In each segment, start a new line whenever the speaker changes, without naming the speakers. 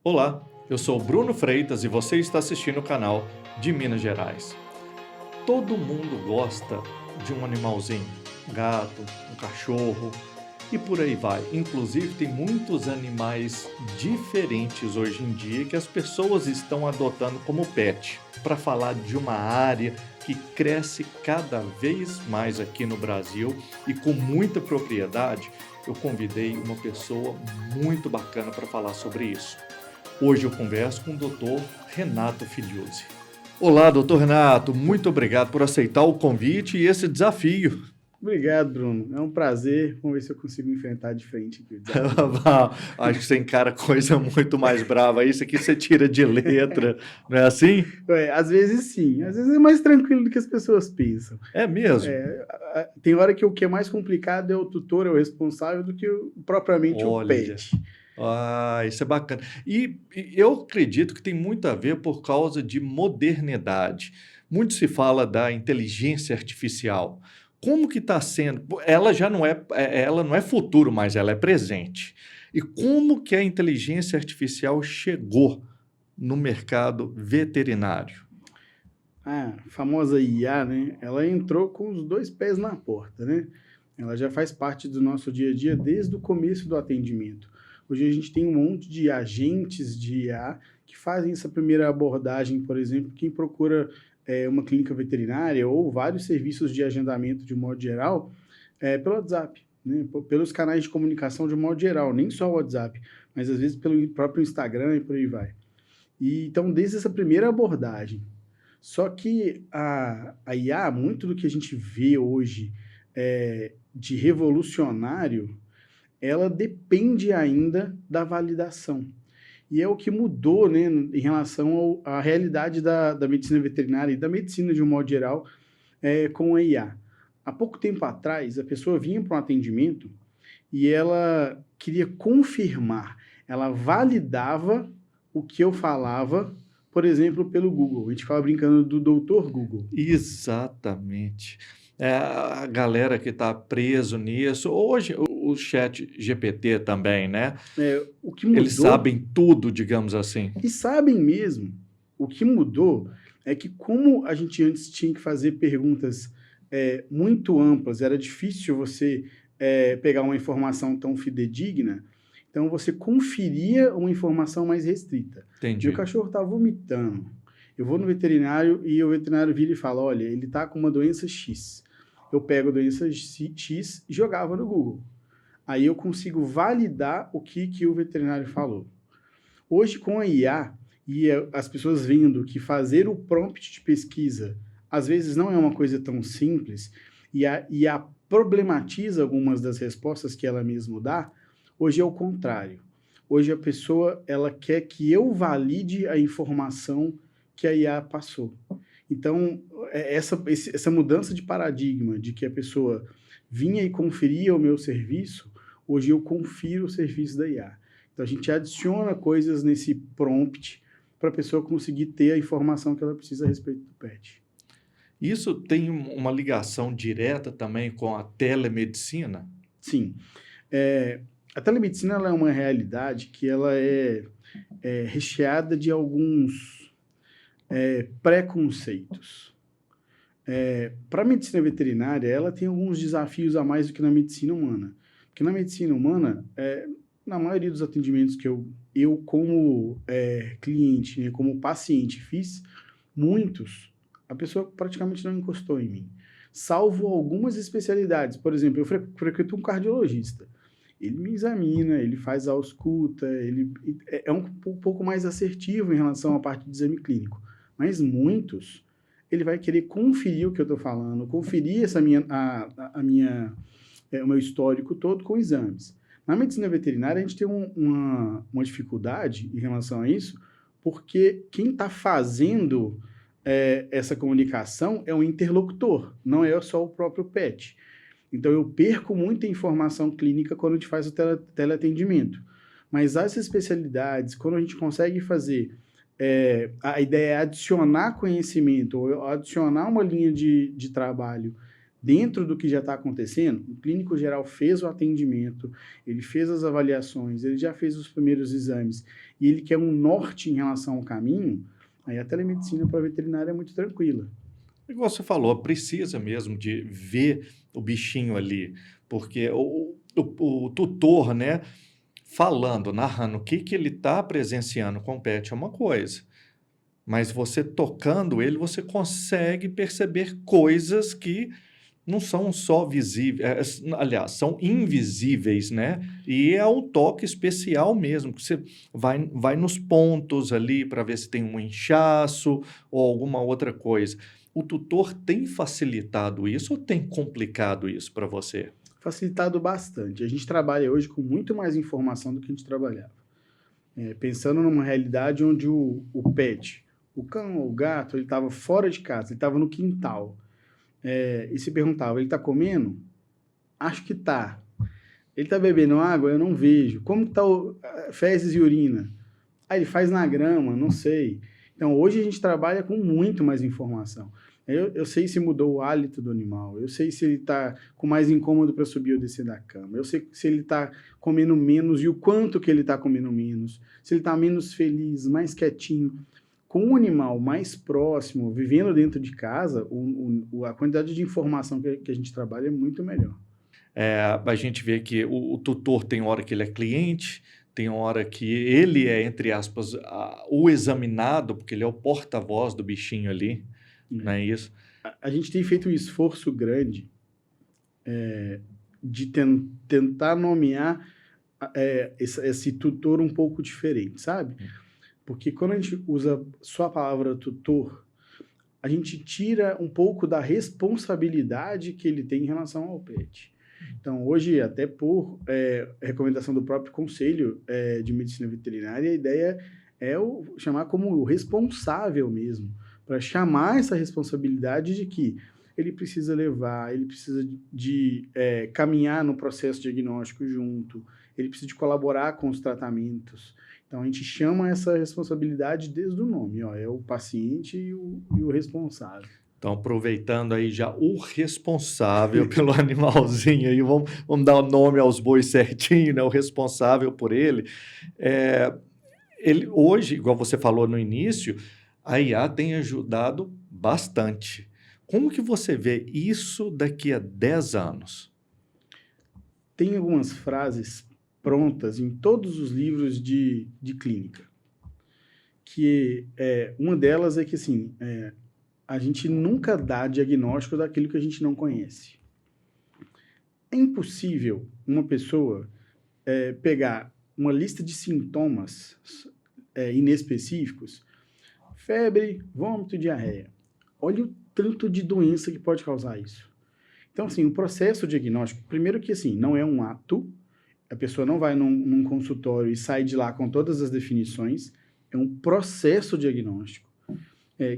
Olá, eu sou o Bruno Freitas e você está assistindo o canal de Minas Gerais. Todo mundo gosta de um animalzinho, um gato, um cachorro e por aí vai. Inclusive tem muitos animais diferentes hoje em dia que as pessoas estão adotando como pet, para falar de uma área que cresce cada vez mais aqui no Brasil e com muita propriedade. Eu convidei uma pessoa muito bacana para falar sobre isso. Hoje eu converso com o Dr. Renato Filiuzzi. Olá, Dr. Renato, muito obrigado por aceitar o convite e esse desafio.
Obrigado, Bruno. É um prazer. Vamos ver se eu consigo enfrentar de frente aqui o desafio.
Acho que você encara coisa muito mais brava. Isso aqui você tira de letra, não é assim?
Às vezes sim, às vezes é mais tranquilo do que as pessoas pensam.
É mesmo?
Tem hora que o que é mais complicado é o tutor, é o responsável, do que propriamente o pet.
Isso é bacana. E eu acredito que tem muito a ver por causa de modernidade. Muito se fala da inteligência artificial. Como que está sendo? Ela já ela não é futuro, mas ela é presente. E como que a inteligência artificial chegou no mercado veterinário?
A famosa IA, né? Ela entrou com os dois pés na porta, né? Ela já faz parte do nosso dia a dia desde o começo do atendimento. Hoje a gente tem um monte de agentes de IA que fazem essa primeira abordagem, por exemplo, quem procura uma clínica veterinária ou vários serviços de agendamento de modo geral, pelo WhatsApp, né? Pelos canais de comunicação de modo geral, nem só o WhatsApp, mas às vezes pelo próprio Instagram e por aí vai. Então, desde essa primeira abordagem. Só que a IA, muito do que a gente vê hoje de revolucionário, ela depende ainda da validação. E é o que mudou, né, em relação à realidade da medicina veterinária e da medicina de um modo geral com a IA. Há pouco tempo atrás, a pessoa vinha para um atendimento e ela queria confirmar, ela validava o que eu falava, por exemplo, pelo Google. A gente ficava brincando do doutor Google.
Exatamente. A galera que está preso nisso, hoje o chat GPT também, né?
O que mudou,
eles sabem tudo, digamos assim.
E sabem mesmo. O que mudou é que, como a gente antes tinha que fazer perguntas muito amplas, era difícil você pegar uma informação tão fidedigna, então você conferia uma informação mais restrita.
Entendi.
Meu cachorro está vomitando. Eu vou no veterinário e o veterinário vira e fala, olha, ele está com uma doença X. Eu pego a doença X e jogava no Google. Aí eu consigo validar o que o veterinário falou. Hoje, com a IA, e as pessoas vendo que fazer o prompt de pesquisa, às vezes não é uma coisa tão simples, e a IA problematiza algumas das respostas que ela mesma dá, hoje é o contrário. Hoje a pessoa ela quer que eu valide a informação que a IA passou. Então, essa mudança de paradigma de que a pessoa vinha e conferia o meu serviço, hoje eu confiro o serviço da IA. Então, a gente adiciona coisas nesse prompt para a pessoa conseguir ter a informação que ela precisa a respeito do pet.
Isso tem uma ligação direta também com a telemedicina?
Sim. A telemedicina ela é uma realidade que ela é recheada de alguns preconceitos. Para a medicina veterinária, ela tem alguns desafios a mais do que na medicina humana. Porque na medicina humana, na maioria dos atendimentos que eu como cliente, né, como paciente fiz, muitos, a pessoa praticamente não encostou em mim. Salvo algumas especialidades. Por exemplo, eu frequento um cardiologista. Ele me examina, ele faz a ausculta, ele é um pouco mais assertivo em relação à parte de exame clínico. Mas muitos, ele vai querer conferir o que eu estou falando, conferir o meu histórico todo com exames. Na medicina veterinária, a gente tem uma dificuldade em relação a isso, porque quem está fazendo essa comunicação é um interlocutor, não é só o próprio pet. Então, eu perco muita informação clínica quando a gente faz o teleatendimento. Mas as especialidades, quando a gente consegue fazer, a ideia é adicionar conhecimento, ou adicionar uma linha de trabalho dentro do que já está acontecendo, o clínico geral fez o atendimento, ele fez as avaliações, ele já fez os primeiros exames, e ele quer um norte em relação ao caminho, aí a telemedicina para veterinária é muito tranquila.
Igual você falou, precisa mesmo de ver o bichinho ali, porque o tutor, né, falando, narrando o que que ele está presenciando com o pet é uma coisa, mas você tocando ele, você consegue perceber coisas que não são só visíveis, aliás, são invisíveis, né? E é um toque especial mesmo, que você vai nos pontos ali para ver se tem um inchaço ou alguma outra coisa. O tutor tem facilitado isso ou tem complicado isso para você?
Facilitado bastante. A gente trabalha hoje com muito mais informação do que a gente trabalhava. Pensando numa realidade onde o pet, o cão ou o gato, ele estava fora de casa, ele estava no quintal. E se perguntava, ele está comendo? Acho que está. Ele está bebendo água? Eu não vejo. Como está fezes e urina? Ele faz na grama, não sei. Então, hoje a gente trabalha com muito mais informação. Eu sei se mudou o hálito do animal, eu sei se ele está com mais incômodo para subir ou descer da cama, eu sei se ele está comendo menos e o quanto que ele está comendo menos, se ele está menos feliz, mais quietinho. Com um animal mais próximo, vivendo dentro de casa, a quantidade de informação que a gente trabalha é muito melhor.
A gente vê que o tutor tem hora que ele é cliente, tem hora que ele é, entre aspas, o examinado, porque ele é o porta-voz do bichinho ali, não é isso?
A gente tem feito um esforço grande de tentar nomear esse tutor um pouco diferente, sabe? Porque quando a gente usa só a palavra tutor, a gente tira um pouco da responsabilidade que ele tem em relação ao pet. Então, hoje, até por recomendação do próprio Conselho de Medicina Veterinária, a ideia é chamar como o responsável mesmo, para chamar essa responsabilidade de que ele precisa levar, ele precisa de caminhar no processo diagnóstico junto, ele precisa de colaborar com os tratamentos. Então, a gente chama essa responsabilidade desde o nome, é o paciente e o responsável.
Então, aproveitando aí já o responsável pelo animalzinho, aí vamos dar o nome aos bois certinho, né? O responsável por ele. Ele hoje, igual você falou no início, a IA tem ajudado bastante. Como que você vê isso daqui a 10 anos?
Tem algumas frases prontas em todos os livros de clínica, que uma delas é que assim, a gente nunca dá diagnóstico daquilo que a gente não conhece. É impossível uma pessoa pegar uma lista de sintomas inespecíficos, febre, vômito e diarreia. Olha o tanto de doença que pode causar isso. Então, assim, o processo diagnóstico, primeiro que, assim, não é um ato, a pessoa não vai num consultório e sai de lá com todas as definições, é um processo diagnóstico,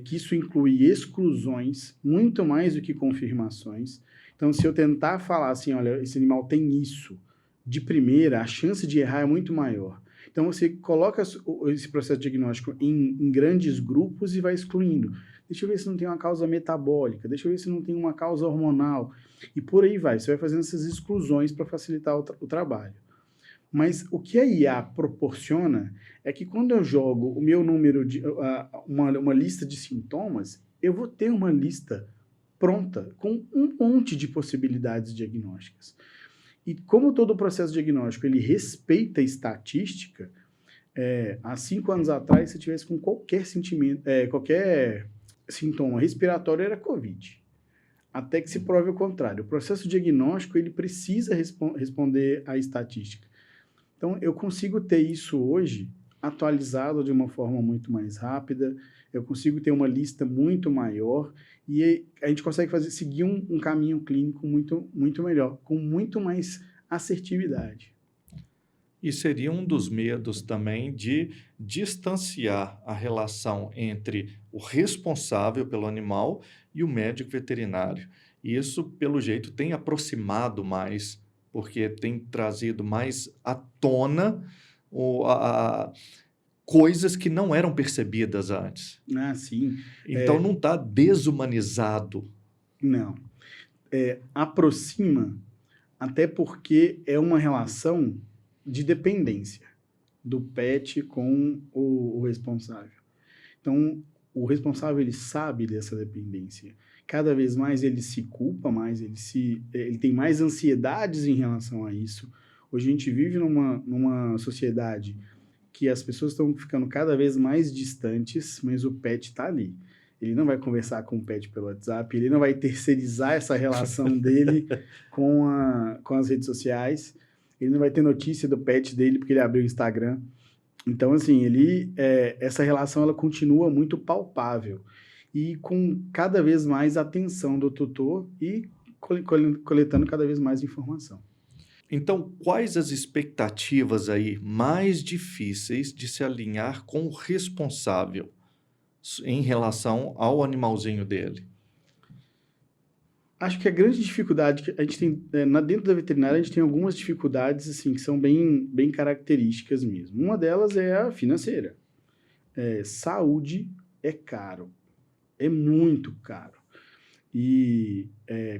que isso inclui exclusões, muito mais do que confirmações. Então, se eu tentar falar assim, olha, esse animal tem isso, de primeira, a chance de errar é muito maior. Então, você coloca esse processo diagnóstico em grandes grupos e vai excluindo. Deixa eu ver se não tem uma causa metabólica, deixa eu ver se não tem uma causa hormonal. E por aí vai, você vai fazendo essas exclusões para facilitar o trabalho. Mas o que a IA proporciona é que quando eu jogo o meu número de uma lista de sintomas, eu vou ter uma lista pronta com um monte de possibilidades diagnósticas. E como todo o processo diagnóstico ele respeita a estatística, há 5 anos atrás, se tivesse com qualquer sintoma respiratório, era COVID. Até que se prove o contrário. O processo diagnóstico ele precisa responder à estatística. Então, eu consigo ter isso hoje atualizado de uma forma muito mais rápida, eu consigo ter uma lista muito maior e a gente consegue seguir um caminho clínico muito, muito melhor, com muito mais assertividade.
E seria um dos medos também de distanciar a relação entre o responsável pelo animal e o médico veterinário. E isso, pelo jeito, tem aproximado mais, porque tem trazido mais à tona coisas que não eram percebidas antes.
Ah, sim.
Então, não está desumanizado.
Não. aproxima, até porque é uma relação de dependência do pet com o responsável. Então, o responsável, ele sabe dessa dependência. Cada vez mais ele se culpa mais, ele tem mais ansiedades em relação a isso. Hoje a gente vive numa sociedade que as pessoas estão ficando cada vez mais distantes, mas o pet está ali. Ele não vai conversar com o pet pelo WhatsApp, ele não vai terceirizar essa relação dele com as redes sociais, ele não vai ter notícia do pet dele porque ele abriu o Instagram. Então, assim, essa relação ela continua muito palpável e com cada vez mais atenção do tutor e coletando cada vez mais informação.
Então, quais as expectativas aí mais difíceis de se alinhar com o responsável em relação ao animalzinho dele?
Acho que a grande dificuldade que a gente tem, dentro da veterinária, a gente tem algumas dificuldades assim, que são bem características mesmo. Uma delas é a financeira. Saúde é caro, é muito caro. E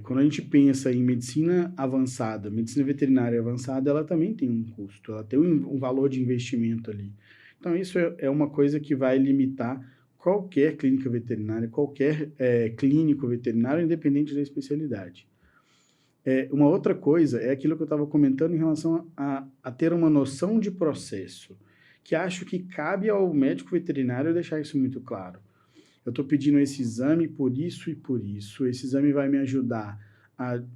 quando a gente pensa em medicina avançada, medicina veterinária avançada, ela também tem um custo, ela tem um valor de investimento ali. Então, isso é uma coisa que vai limitar qualquer clínica veterinária, qualquer clínico veterinário, independente da especialidade. Uma outra coisa é aquilo que eu estava comentando em relação a ter uma noção de processo, que acho que cabe ao médico veterinário deixar isso muito claro. Eu estou pedindo esse exame por isso e por isso. Esse exame vai me ajudar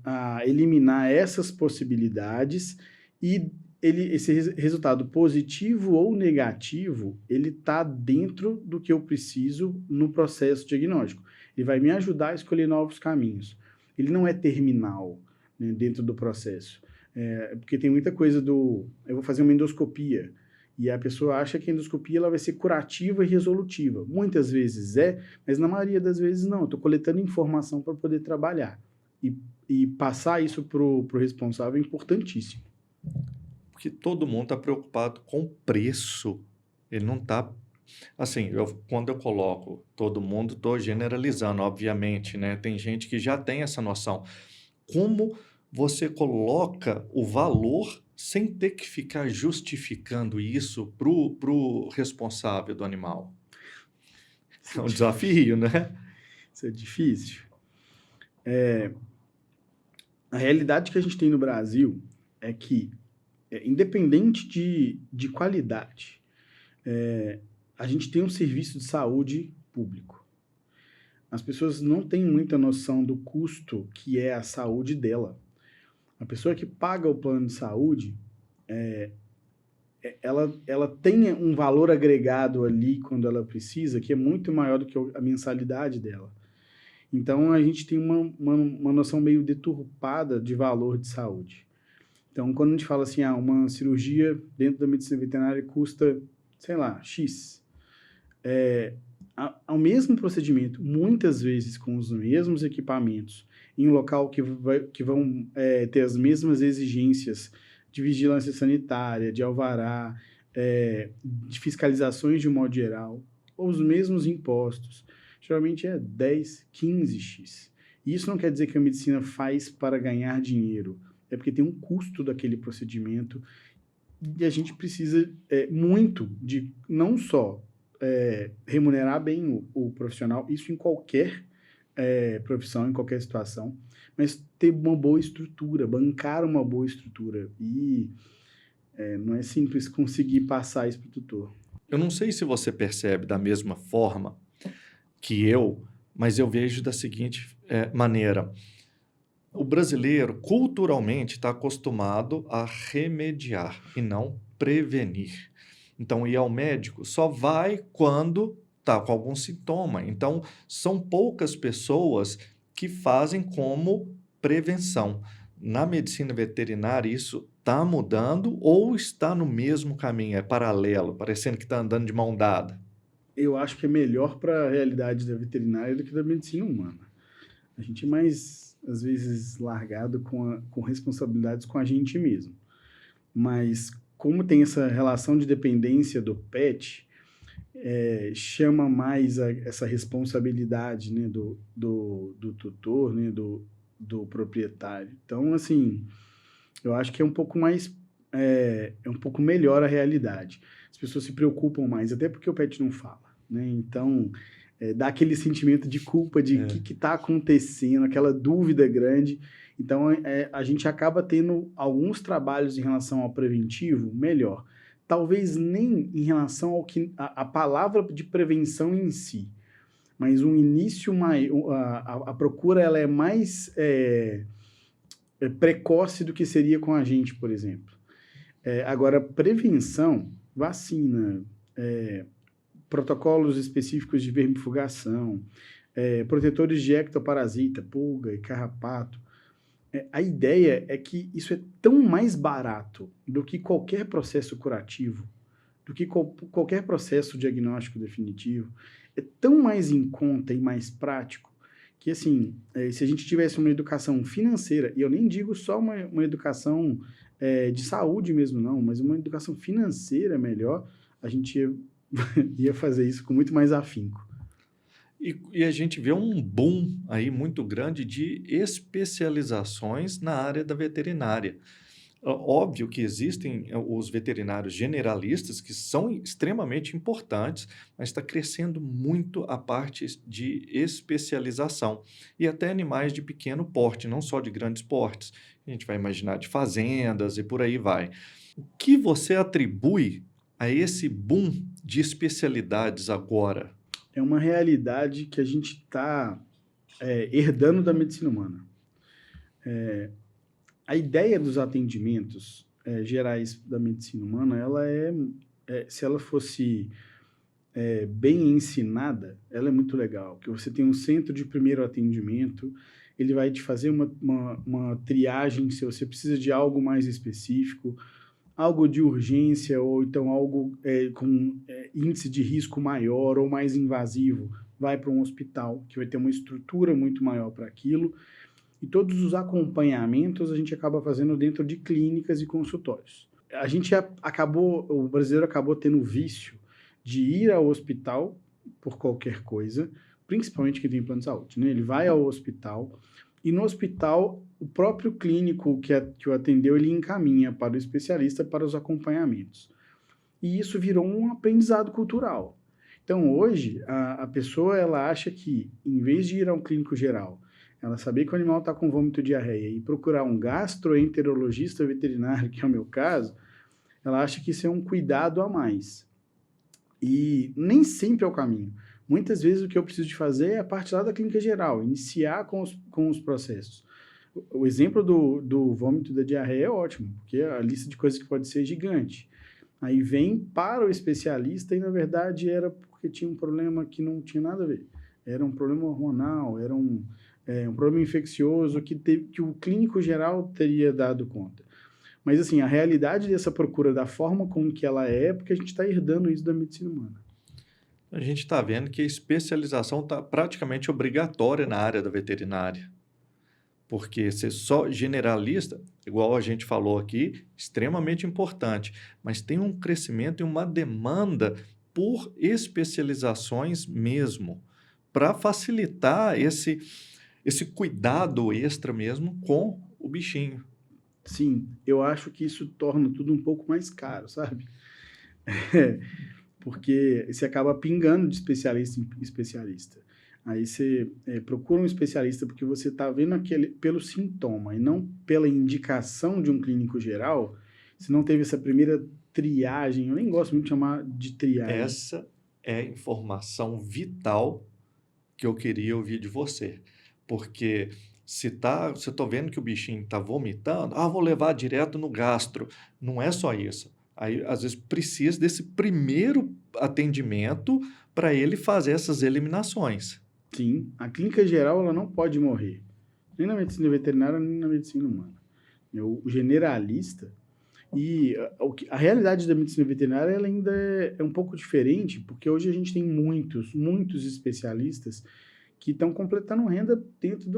a eliminar essas possibilidades e esse resultado positivo ou negativo, ele está dentro do que eu preciso no processo diagnóstico. Ele vai me ajudar a escolher novos caminhos. Ele não é terminal, né, dentro do processo. Porque tem muita coisa eu vou fazer uma endoscopia, e a pessoa acha que a endoscopia ela vai ser curativa e resolutiva. Muitas vezes mas na maioria das vezes não. Eu estou coletando informação para poder trabalhar. E passar isso para o responsável é importantíssimo.
Porque todo mundo está preocupado com o preço. Ele não está... Assim, quando eu coloco todo mundo, estou generalizando, obviamente, né? Tem gente que já tem essa noção. Como você coloca o valor sem ter que ficar justificando isso para o responsável do animal? É um desafio, né?
Isso é difícil. A realidade que a gente tem no Brasil é que, independente de qualidade, a gente tem um serviço de saúde público. As pessoas não têm muita noção do custo que é a saúde dela. A pessoa que paga o plano de saúde, ela tem um valor agregado ali quando ela precisa, que é muito maior do que a mensalidade dela. Então, a gente tem uma noção meio deturpada de valor de saúde. Então, quando a gente fala assim, uma cirurgia dentro da medicina veterinária custa, sei lá, X. Ao mesmo procedimento, muitas vezes com os mesmos equipamentos, em um local que vão ter as mesmas exigências de vigilância sanitária, de alvará, de fiscalizações de um modo geral, ou os mesmos impostos, geralmente é 10, 15x. E isso não quer dizer que a medicina faz para ganhar dinheiro, é porque tem um custo daquele procedimento e a gente precisa muito de não só remunerar bem o profissional, isso em qualquer profissão, em qualquer situação, mas ter uma boa estrutura, bancar uma boa estrutura. E não é simples conseguir passar isso para o tutor.
Eu não sei se você percebe da mesma forma que eu, mas eu vejo da seguinte maneira. O brasileiro, culturalmente, está acostumado a remediar e não prevenir. Então, ir ao médico só vai quando está com algum sintoma. Então, são poucas pessoas que fazem como prevenção. Na medicina veterinária, isso está mudando ou está no mesmo caminho? É paralelo, parecendo que está andando de mão dada?
Eu acho que é melhor para a realidade da veterinária do que da medicina humana. A gente é mais, às vezes, largado com responsabilidades com a gente mesmo. Mas, como tem essa relação de dependência do pet, chama mais essa responsabilidade, né, do tutor, né, do proprietário. Então, assim, eu acho que é um pouco mais, é um pouco melhor a realidade. As pessoas se preocupam mais, até porque o pet não fala, né? Então, dá aquele sentimento de culpa de o que está acontecendo, aquela dúvida grande. Então, a gente acaba tendo alguns trabalhos em relação ao preventivo melhor. Talvez nem em relação ao que a palavra de prevenção em si, mas um início mais, a procura ela é mais precoce do que seria com a gente, por exemplo. Agora, prevenção, vacina, protocolos específicos de vermifugação, protetores de ectoparasita, pulga e carrapato. A ideia é que isso é tão mais barato do que qualquer processo curativo, do que qualquer processo diagnóstico definitivo. É tão mais em conta e mais prático que, assim, se a gente tivesse uma educação financeira, e eu nem digo só uma educação de saúde mesmo, não, mas uma educação financeira melhor, a gente ia fazer isso com muito mais afinco.
E a gente vê um boom aí muito grande de especializações na área da veterinária. Óbvio que existem os veterinários generalistas, que são extremamente importantes, mas está crescendo muito a parte de especialização. E até animais de pequeno porte, não só de grandes portes. A gente vai imaginar de fazendas e por aí vai. O que você atribui a esse boom de especialidades agora?
É uma realidade que a gente está herdando da medicina humana. A ideia dos atendimentos gerais da medicina humana, ela se ela fosse bem ensinada, ela é muito legal. Que você tem um centro de primeiro atendimento, ele vai te fazer uma triagem se você precisa de algo mais específico, algo de urgência ou então algo com índice de risco maior ou mais invasivo, vai para um hospital, que vai ter uma estrutura muito maior para aquilo. E todos os acompanhamentos a gente acaba fazendo dentro de clínicas e consultórios. O brasileiro acabou tendo o vício de ir ao hospital por qualquer coisa, principalmente quem tem plano de saúde, né? Ele vai ao hospital e no hospital o próprio clínico que o atendeu, ele encaminha para o especialista para os acompanhamentos. E isso virou um aprendizado cultural. Então hoje a pessoa ela acha que em vez de ir a um clínico geral, ela saber que o animal está com vômito e diarreia e procurar um gastroenterologista veterinário, que é o meu caso, ela acha que isso é um cuidado a mais. E nem sempre é o caminho. Muitas vezes o que eu preciso de fazer é a parte lá da clínica geral, iniciar com os processos. O exemplo do vômito e da diarreia é ótimo, porque a lista de coisas que pode ser é gigante. Aí vem para o especialista e, na verdade, era porque tinha um problema que não tinha nada a ver. Era um problema hormonal, era um problema infeccioso que o clínico geral teria dado conta. Mas, assim, a realidade dessa procura, da forma como que ela é porque a gente está herdando isso da medicina humana.
A gente está vendo que a especialização está praticamente obrigatória na área da veterinária. Porque ser só generalista, igual a gente falou aqui, extremamente importante, mas tem um crescimento e uma demanda por especializações mesmo, para facilitar esse cuidado extra mesmo com o bichinho.
Sim, eu acho que isso torna tudo um pouco mais caro, sabe? Porque você acaba pingando de especialista em especialista. Aí você procura um especialista porque você está vendo pelo sintoma e não pela indicação de um clínico geral. Se não teve essa primeira triagem, eu nem gosto muito de chamar de triagem.
Essa é a informação vital que eu queria ouvir de você. Porque se eu tô vendo que o bichinho está vomitando, vou levar direto no gastro. Não é só isso. Aí, às vezes, precisa desse primeiro atendimento para ele fazer essas eliminações.
Sim, a clínica geral ela não pode morrer, nem na medicina veterinária, nem na medicina humana. O generalista, e a realidade da medicina veterinária ela ainda é um pouco diferente, porque hoje a gente tem muitos especialistas que estão completando renda dentro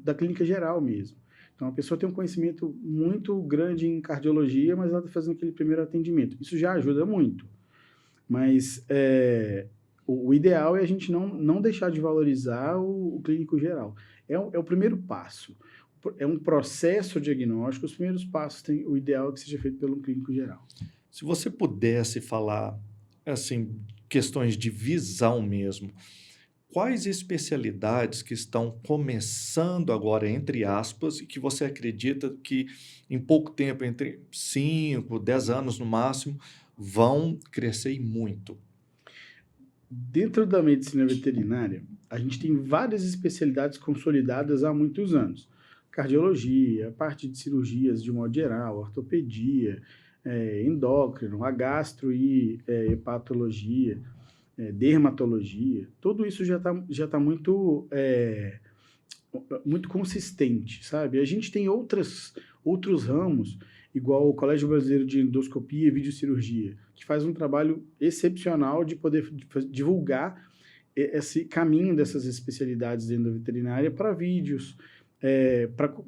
da clínica geral mesmo. Então, a pessoa tem um conhecimento muito grande em cardiologia, mas ela está fazendo aquele primeiro atendimento. Isso já ajuda muito. Mas o ideal é a gente não deixar de valorizar o clínico geral. É o primeiro passo. É um processo diagnóstico. Os primeiros passos, o ideal é que seja feito pelo clínico geral.
Se você pudesse falar, assim, questões de visão mesmo, quais especialidades que estão começando agora, entre aspas, e que você acredita que em pouco tempo, entre 5, 10 anos no máximo, vão crescer e muito?
Dentro da medicina veterinária, a gente tem várias especialidades consolidadas há muitos anos. Cardiologia, parte de cirurgias de modo geral, ortopedia, endócrino, a gastro e hepatologia, dermatologia, tudo isso já tá muito consistente, sabe? A gente tem outros ramos, igual o Colégio Brasileiro de Endoscopia e Videocirurgia, que faz um trabalho excepcional de poder divulgar esse caminho dessas especialidades dentro da veterinária para vídeos,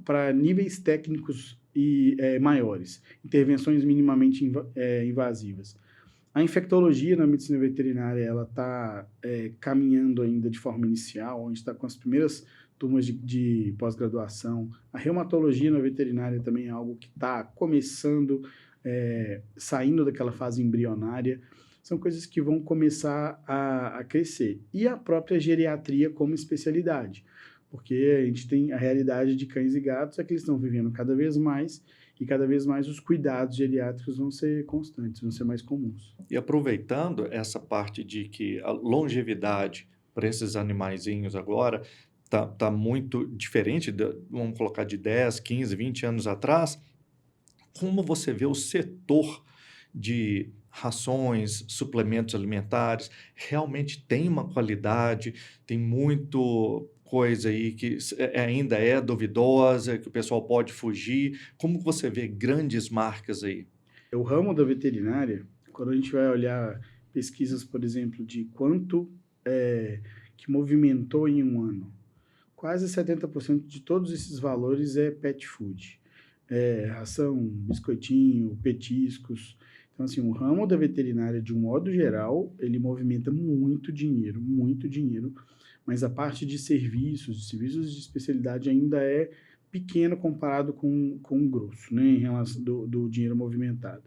para níveis técnicos e maiores, intervenções minimamente invasivas. A infectologia na medicina veterinária ela está caminhando ainda de forma inicial, onde está com as primeiras turmas de pós-graduação. A reumatologia na veterinária também é algo que está começando, saindo daquela fase embrionária. São coisas que vão começar a crescer. E a própria geriatria como especialidade, porque a gente tem a realidade de cães e gatos, é que eles estão vivendo cada vez mais, e cada vez mais os cuidados geriátricos vão ser constantes, vão ser mais comuns.
E aproveitando essa parte de que a longevidade para esses animaizinhos agora tá muito diferente, vamos colocar de 10, 15, 20 anos atrás, como você vê o setor de rações, suplementos alimentares, realmente tem uma qualidade, tem muito coisa aí que ainda é duvidosa, que o pessoal pode fugir. Como você vê grandes marcas aí?
O ramo da veterinária, quando a gente vai olhar pesquisas, por exemplo, de quanto que movimentou em um ano, quase 70% de todos esses valores é pet food. Ração, biscoitinho, petiscos. Então, assim, o ramo da veterinária, de um modo geral, ele movimenta muito dinheiro, mas a parte de serviços de especialidade ainda é pequeno comparado com o grosso, né, em relação do dinheiro movimentado.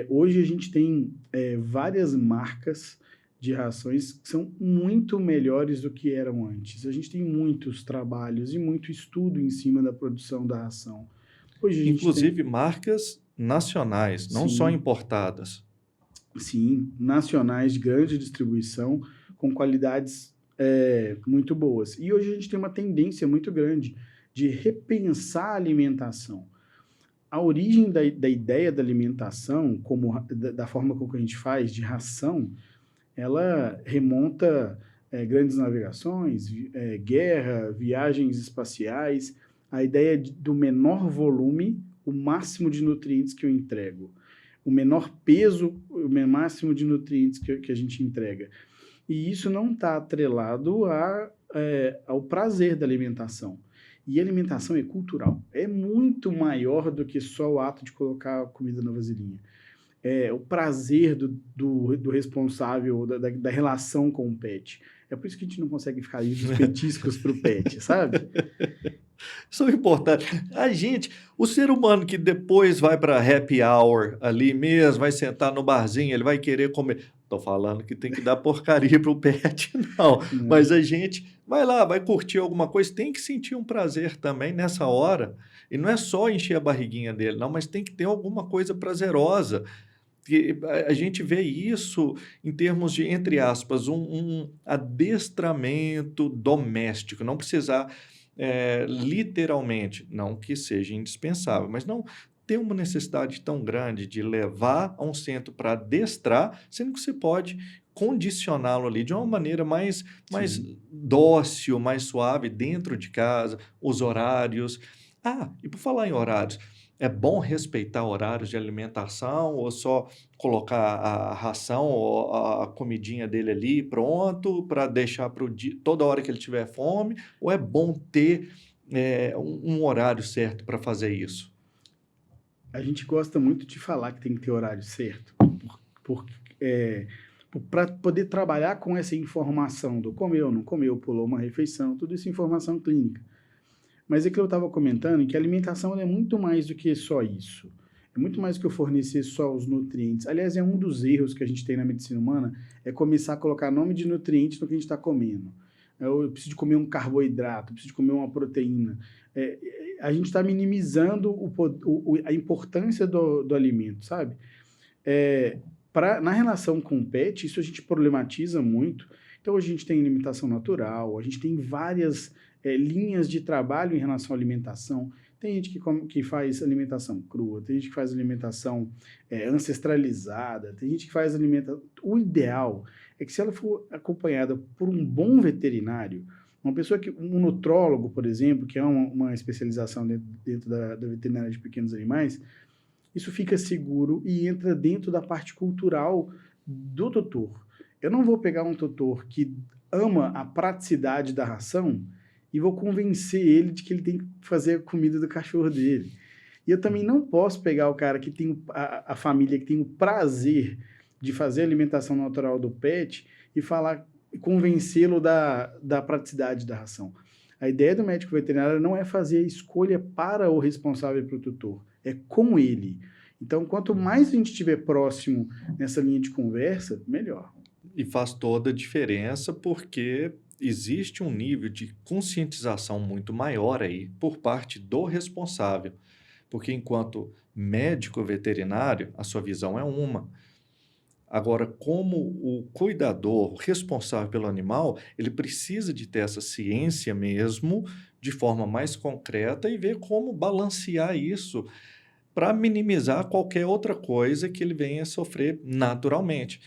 Hoje a gente tem várias marcas de rações que são muito melhores do que eram antes. A gente tem muitos trabalhos e muito estudo em cima da produção da ração. Hoje a gente
Inclusive marcas nacionais, não só
Sim.
importadas.
Sim, nacionais de grande distribuição, com qualidades muito boas. E hoje a gente tem uma tendência muito grande de repensar a alimentação. A origem da ideia da alimentação, da forma como a gente faz, de ração, ela remonta grandes navegações, guerra, viagens espaciais, a ideia do menor volume, o máximo de nutrientes que eu entrego, o menor peso, o máximo de nutrientes que a gente entrega. E isso não está atrelado ao prazer da alimentação. E a alimentação é cultural, é muito maior do que só o ato de colocar a comida na vasilhinha. O prazer do responsável, da relação com o pet. É por isso que a gente não consegue ficar livre dos petiscos para o pet, sabe?
São importantes. O ser humano que depois vai para happy hour ali mesmo, vai sentar no barzinho, ele vai querer comer. Estou falando que tem que dar porcaria para o pet, não. Mas a gente vai lá, vai curtir alguma coisa, tem que sentir um prazer também nessa hora. E não é só encher a barriguinha dele, não, mas tem que ter alguma coisa prazerosa. E a gente vê isso em termos de, entre aspas, um adestramento doméstico, não precisar literalmente, não que seja indispensável, mas não ter uma necessidade tão grande de levar a um centro para adestrar, sendo que você pode condicioná-lo ali de uma maneira mais dócil, mais suave, dentro de casa, os horários. E por falar em horários, é bom respeitar horários de alimentação ou só colocar a ração ou a comidinha dele ali pronto para deixar para o dia, toda hora que ele tiver fome? Ou é bom ter um horário certo para fazer isso?
A gente gosta muito de falar que tem que ter horário certo, para poder trabalhar com essa informação do comeu, não comeu, pulou uma refeição, tudo isso é informação clínica. Mas é que eu estava comentando que a alimentação é muito mais do que só isso. É muito mais do que eu fornecer só os nutrientes. Aliás, é um dos erros que a gente tem na medicina humana, é começar a colocar nome de nutrientes no que a gente está comendo. Eu preciso de comer um carboidrato, eu preciso de comer uma proteína. A gente está minimizando a importância do alimento, sabe? Na relação com o pet, isso a gente problematiza muito. Então, hoje a gente tem alimentação natural, a gente tem várias linhas de trabalho em relação à alimentação. Tem gente que faz alimentação crua, tem gente que faz alimentação ancestralizada, tem gente que faz alimentação... O ideal é que se ela for acompanhada por um bom veterinário, uma pessoa um nutrólogo, por exemplo, que é uma especialização dentro da veterinária de pequenos animais, isso fica seguro e entra dentro da parte cultural do tutor. Eu não vou pegar um tutor que ama a praticidade da ração e vou convencer ele de que ele tem que fazer a comida do cachorro dele. E eu também não posso pegar o cara que tem a família que tem o prazer de fazer a alimentação natural do pet e convencê-lo da praticidade da ração. A ideia do médico veterinário não é fazer a escolha para o responsável para o tutor, é com ele. Então, quanto mais a gente estiver próximo nessa linha de conversa, melhor.
E faz toda a diferença porque existe um nível de conscientização muito maior aí por parte do responsável. Porque enquanto médico veterinário, a sua visão é uma. Agora, como o cuidador, o responsável pelo animal, ele precisa de ter essa ciência mesmo, de forma mais concreta, e ver como balancear isso para minimizar qualquer outra coisa que ele venha a sofrer naturalmente.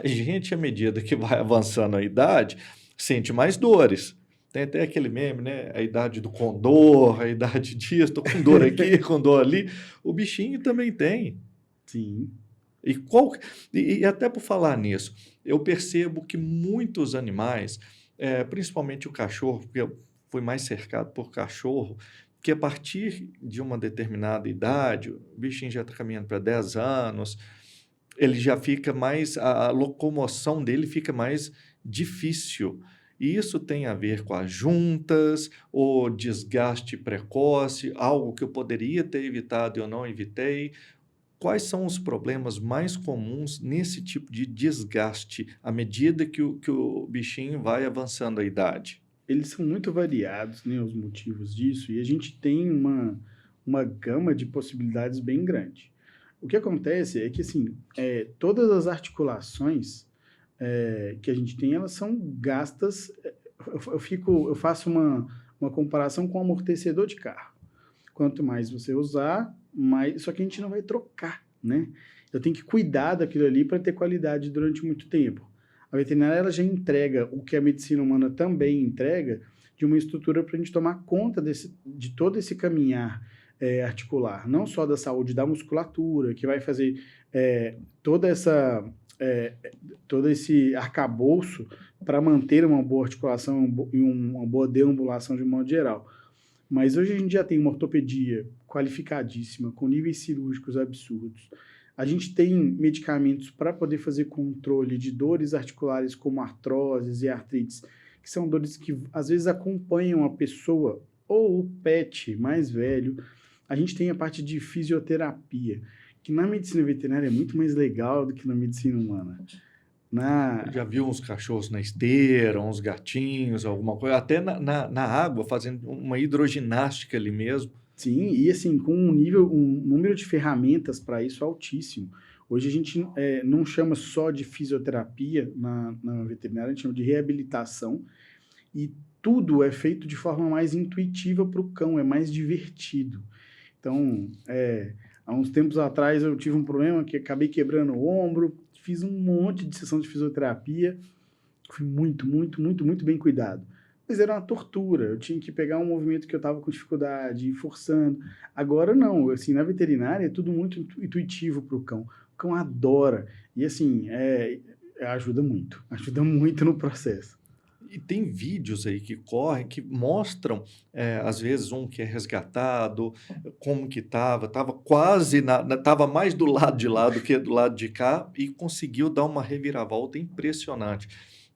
A gente, à medida que vai avançando a idade, sente mais dores. Tem até aquele meme, né? A idade do condor, a idade disso, tô com dor aqui, com dor ali. O bichinho também tem.
Sim.
E até por falar nisso, eu percebo que muitos animais, principalmente o cachorro, porque eu fui mais cercado por cachorro, que a partir de uma determinada idade, o bichinho já está caminhando para 10 anos, ele já fica mais, a locomoção dele fica mais difícil. E isso tem a ver com as juntas, o desgaste precoce, algo que eu poderia ter evitado e eu não evitei. Quais são os problemas mais comuns nesse tipo de desgaste à medida que o bichinho vai avançando a idade?
Eles são muito variados, né, os motivos disso, e a gente tem uma gama de possibilidades bem grande. O que acontece é que, assim, todas as articulações que a gente tem, elas são gastas. Eu faço uma comparação com um amortecedor de carro. Quanto mais você usar, mais. Só que a gente não vai trocar, né? Eu tenho que cuidar daquilo ali para ter qualidade durante muito tempo. A veterinária ela já entrega o que a medicina humana também entrega, de uma estrutura para a gente tomar conta de todo esse caminhar articular, não só da saúde da musculatura, que vai fazer todo esse arcabouço para manter uma boa articulação e uma boa deambulação de modo geral. Mas hoje a gente já tem uma ortopedia qualificadíssima, com níveis cirúrgicos absurdos. A gente tem medicamentos para poder fazer controle de dores articulares como artroses e artrites, que são dores que às vezes acompanham a pessoa ou o pet mais velho. A gente tem a parte de fisioterapia, que na medicina veterinária é muito mais legal do que na medicina humana.
Já viu uns cachorros na esteira, uns gatinhos, alguma coisa, até na água, fazendo uma hidroginástica ali mesmo.
Sim, e assim, com um número de ferramentas para isso altíssimo. Hoje a gente não chama só de fisioterapia na veterinária, a gente chama de reabilitação, e tudo é feito de forma mais intuitiva para o cão, é mais divertido. Então, há uns tempos atrás eu tive um problema que acabei quebrando o ombro, fiz um monte de sessão de fisioterapia, fui muito, muito, muito, muito bem cuidado. Mas era uma tortura, eu tinha que pegar um movimento que eu estava com dificuldade, ir forçando. Agora não, assim, na veterinária é tudo muito intuitivo para o cão. O cão adora. E assim, ajuda muito no processo.
E tem vídeos aí que correm que mostram, às vezes, um que é resgatado, como que estava quase estava mais do lado de lá do que do lado de cá e conseguiu dar uma reviravolta impressionante.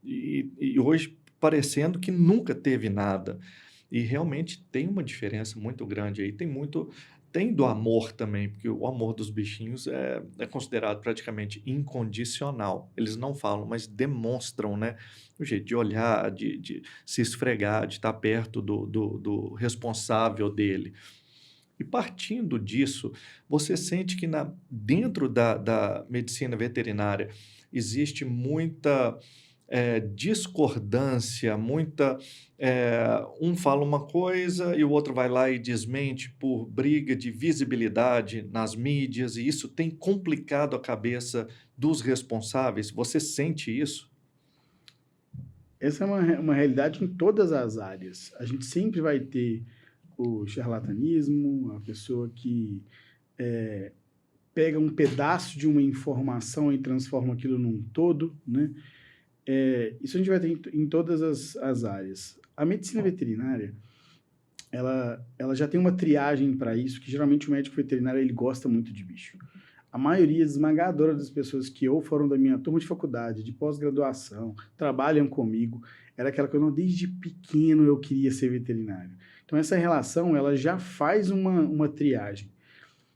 E hoje parecendo que nunca teve nada. E realmente tem uma diferença muito grande aí. Tem do amor também, porque o amor dos bichinhos é considerado praticamente incondicional. Eles não falam, mas demonstram, né? O jeito de olhar, de se esfregar, de estar perto do responsável dele. E partindo disso, você sente que dentro da medicina veterinária existe muita discordância, um fala uma coisa e o outro vai lá e desmente por briga de visibilidade nas mídias, e isso tem complicado a cabeça dos responsáveis. Você sente isso?
Essa é uma realidade em todas as áreas. A gente sempre vai ter o charlatanismo, a pessoa que pega um pedaço de uma informação e transforma aquilo num todo, né? Isso a gente vai ter em todas as áreas. A medicina veterinária, ela já tem uma triagem para isso, que geralmente o médico veterinário ele gosta muito de bicho. A maioria esmagadora das pessoas que ou foram da minha turma de faculdade, de pós-graduação, trabalham comigo, era aquela que eu não, desde pequeno eu queria ser veterinário. Então essa relação, ela já faz uma triagem.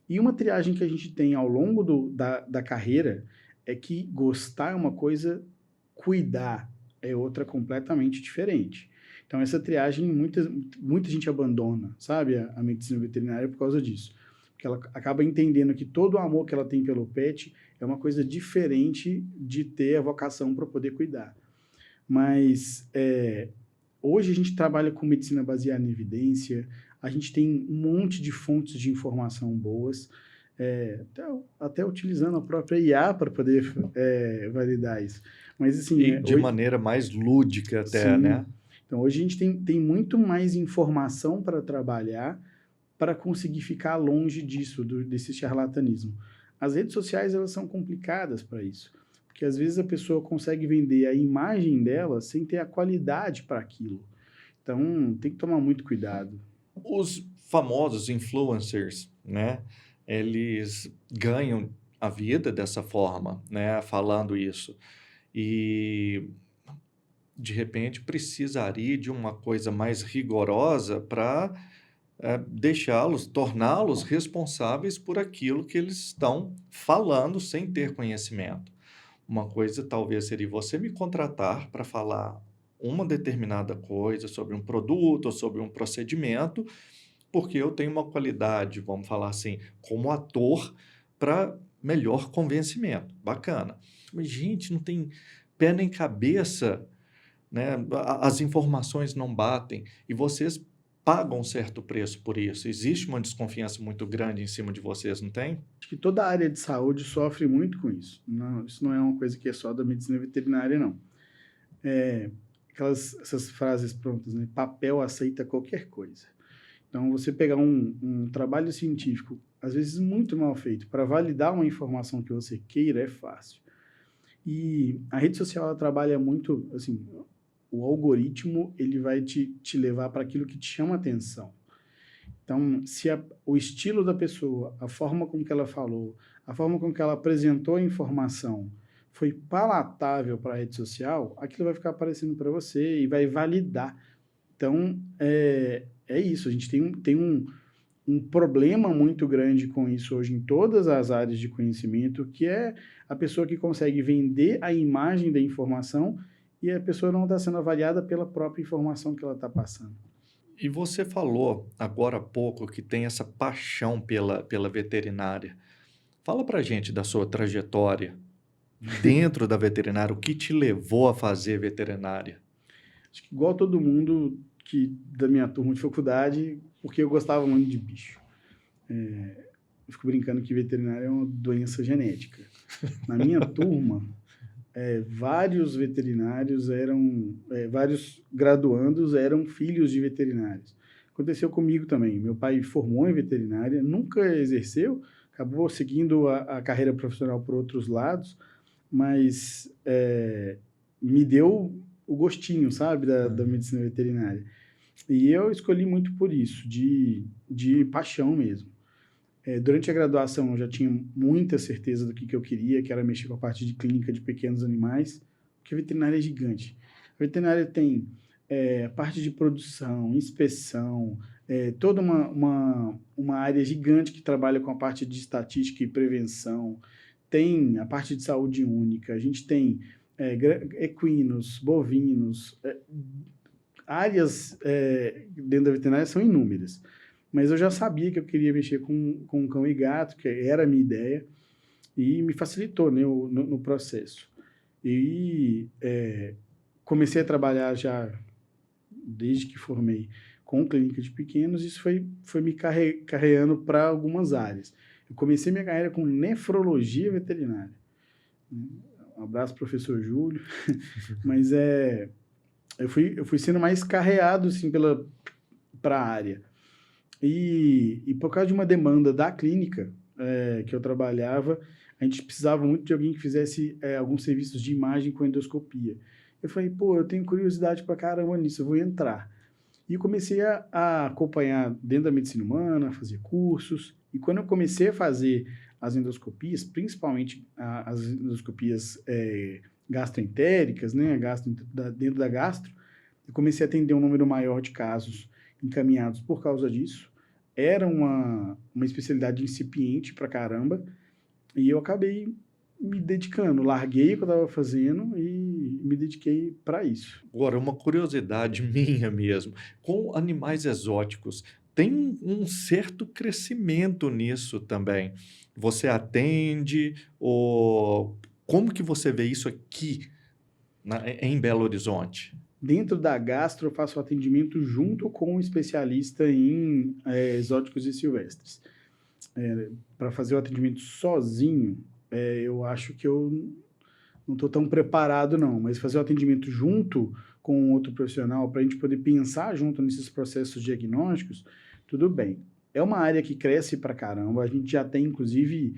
E uma triagem que a gente tem ao longo da carreira é que gostar é uma coisa, cuidar é outra completamente diferente. Então essa triagem, muita gente abandona, sabe, a medicina veterinária por causa disso. Porque ela acaba entendendo que todo o amor que ela tem pelo pet é uma coisa diferente de ter a vocação para poder cuidar. Mas hoje a gente trabalha com medicina baseada em evidência, a gente tem um monte de fontes de informação boas, até utilizando a própria IA para poder validar isso. Mas assim,
E de maneira mais lúdica até,
sim.
né?
Então hoje a gente tem muito mais informação para trabalhar para conseguir ficar longe disso, desse charlatanismo. As redes sociais, elas são complicadas para isso, porque às vezes a pessoa consegue vender a imagem dela sem ter a qualidade para aquilo. Então, tem que tomar muito cuidado.
Os famosos influencers, né? Eles ganham a vida dessa forma, né? Falando isso. E de repente precisaria de uma coisa mais rigorosa para torná-los responsáveis por aquilo que eles estão falando sem ter conhecimento. Uma coisa talvez seria você me contratar para falar uma determinada coisa sobre um produto ou sobre um procedimento, porque eu tenho uma qualidade, vamos falar assim, como ator, para melhor convencimento. Bacana. Mas, gente, não tem pé nem cabeça, né? As informações não batem e vocês pagam um certo preço por isso. Existe uma desconfiança muito grande em cima de vocês, não tem?
Acho que toda a área de saúde sofre muito com isso. Não, isso não é uma coisa que é só da medicina veterinária, não. Essas frases prontas, né? Papel aceita qualquer coisa. Então, você pegar um trabalho científico, às vezes muito mal feito, para validar uma informação que você queira, é fácil. E a rede social, ela trabalha muito, assim, o algoritmo, ele vai te levar para aquilo que te chama atenção. Então, se o estilo da pessoa, a forma com que ela falou, a forma com que ela apresentou a informação foi palatável para a rede social, aquilo vai ficar aparecendo para você e vai validar. Então, é isso. A gente tem um problema muito grande com isso hoje em todas as áreas de conhecimento, que é a pessoa que consegue vender a imagem da informação e a pessoa não está sendo avaliada pela própria informação que ela está passando.
E você falou agora há pouco que tem essa paixão pela veterinária. Fala pra gente da sua trajetória dentro da veterinária, o que te levou a fazer veterinária?
Acho que igual todo mundo da minha turma de faculdade, porque eu gostava muito de bicho. Eu fico brincando que veterinária é uma doença genética. Na minha turma, vários veterinários vários graduandos eram filhos de veterinários. Aconteceu comigo também. Meu pai formou em veterinária, nunca exerceu, acabou seguindo a carreira profissional por outros lados, mas me deu o gostinho, sabe, da medicina veterinária. E eu escolhi muito por isso, de paixão mesmo. Durante a graduação, eu já tinha muita certeza do que eu queria, que era mexer com a parte de clínica de pequenos animais, porque a veterinária é gigante. A veterinária tem parte de produção, inspeção, toda uma área gigante que trabalha com a parte de estatística e prevenção, tem a parte de saúde única, a gente tem equinos, bovinos, áreas dentro da veterinária são inúmeras. Mas eu já sabia que eu queria mexer com cão e gato, que era a minha ideia, e me facilitou, né, no processo. E comecei a trabalhar já, desde que formei, com clínica de pequenos, isso foi me carreando para algumas áreas. Eu comecei minha carreira com nefrologia veterinária. Um abraço, professor Júlio. Mas eu fui sendo mais carreado assim, para a área. E por causa de uma demanda da clínica que eu trabalhava, a gente precisava muito de alguém que fizesse alguns serviços de imagem com endoscopia. Eu falei, eu tenho curiosidade pra caramba nisso, eu vou entrar. E comecei a acompanhar dentro da medicina humana, fazer cursos. E quando eu comecei a fazer as endoscopias, principalmente as endoscopias gastroentéricas, né, dentro da gastro, eu comecei a atender um número maior de casos encaminhados por causa disso. Era uma especialidade incipiente pra caramba, e eu acabei me dedicando, larguei o que eu estava fazendo e me dediquei para isso.
Agora, uma curiosidade minha mesmo, com animais exóticos, tem um certo crescimento nisso também. Você atende, ou como que você vê isso aqui em Belo Horizonte?
Dentro da gastro, eu faço atendimento junto com um especialista em exóticos e silvestres. Para fazer o atendimento sozinho, eu acho que eu não estou tão preparado, não. Mas fazer o atendimento junto com outro profissional, para a gente poder pensar junto nesses processos diagnósticos, tudo bem. É uma área que cresce para caramba. A gente já tem, inclusive,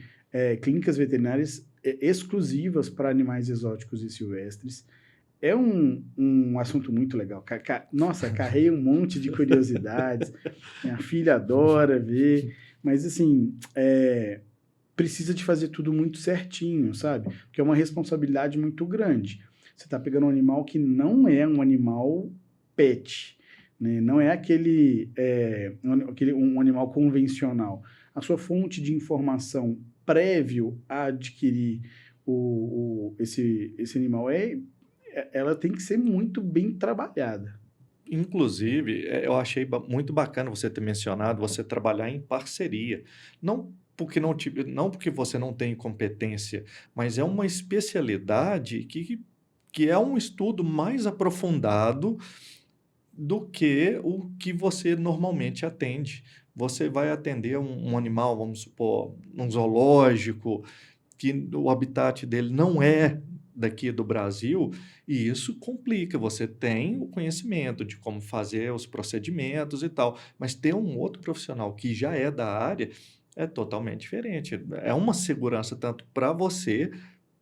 clínicas veterinárias exclusivas para animais exóticos e silvestres. É um assunto muito legal. Nossa, carrei um monte de curiosidades. Minha filha adora ver. Mas, assim, precisa de fazer tudo muito certinho, sabe? Porque é uma responsabilidade muito grande. Você está pegando um animal que não é um animal pet, né? Não é um animal convencional. A sua fonte de informação prévio a adquirir esse animal ela tem que ser muito bem trabalhada.
Inclusive, eu achei muito bacana você ter mencionado você trabalhar em parceria. Não não porque você não tem competência, mas é uma especialidade que é um estudo mais aprofundado do que o que você normalmente atende. Você vai atender um animal, vamos supor, num zoológico, que o habitat dele não é daqui do Brasil, e isso complica. Você tem o conhecimento de como fazer os procedimentos e tal, mas ter um outro profissional que já é da área é totalmente diferente. É uma segurança tanto para você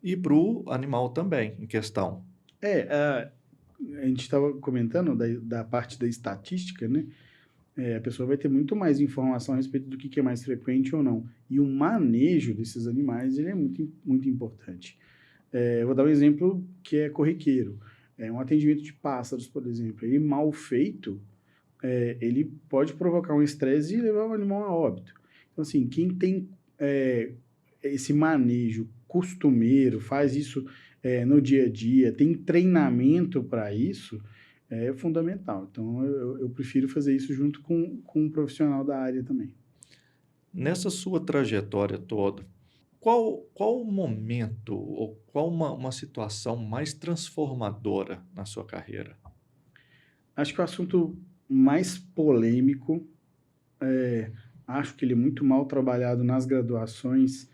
e para o animal também em questão.
A gente estava comentando da parte da estatística, né? A pessoa vai ter muito mais informação a respeito do que é mais frequente ou não. E o manejo desses animais ele é muito, muito importante. Eu vou dar um exemplo que é corriqueiro. Um atendimento de pássaros, por exemplo, ele mal feito, ele pode provocar um estresse e levar o animal a óbito. Então, assim, quem tem esse manejo costumeiro, faz isso no dia a dia, tem treinamento para isso, é fundamental. Então, eu prefiro fazer isso junto com um profissional da área também.
Nessa sua trajetória toda, qual o momento ou qual uma situação mais transformadora na sua carreira?
Acho que o assunto mais polêmico, acho que ele é muito mal trabalhado nas graduações,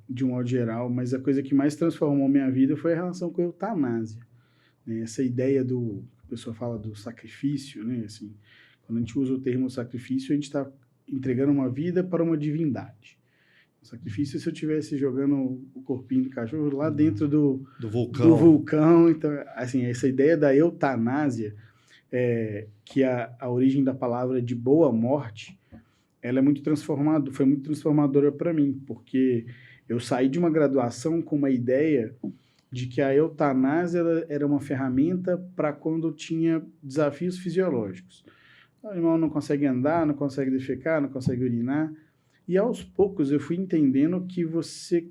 de um modo geral, mas a coisa que mais transformou minha vida foi a relação com a eutanásia. Né? Essa ideia a pessoa fala do sacrifício, né? Assim, quando a gente usa o termo sacrifício, a gente está entregando uma vida para uma divindade. O sacrifício se eu estivesse jogando o corpinho do cachorro lá dentro do
vulcão.
vulcão. Então, assim, essa ideia da eutanásia, que a origem da palavra de boa morte, ela é muito foi muito transformadora para mim, porque eu saí de uma graduação com uma ideia de que a eutanásia era uma ferramenta para quando tinha desafios fisiológicos. O animal não consegue andar, não consegue defecar, não consegue urinar. E aos poucos eu fui entendendo que você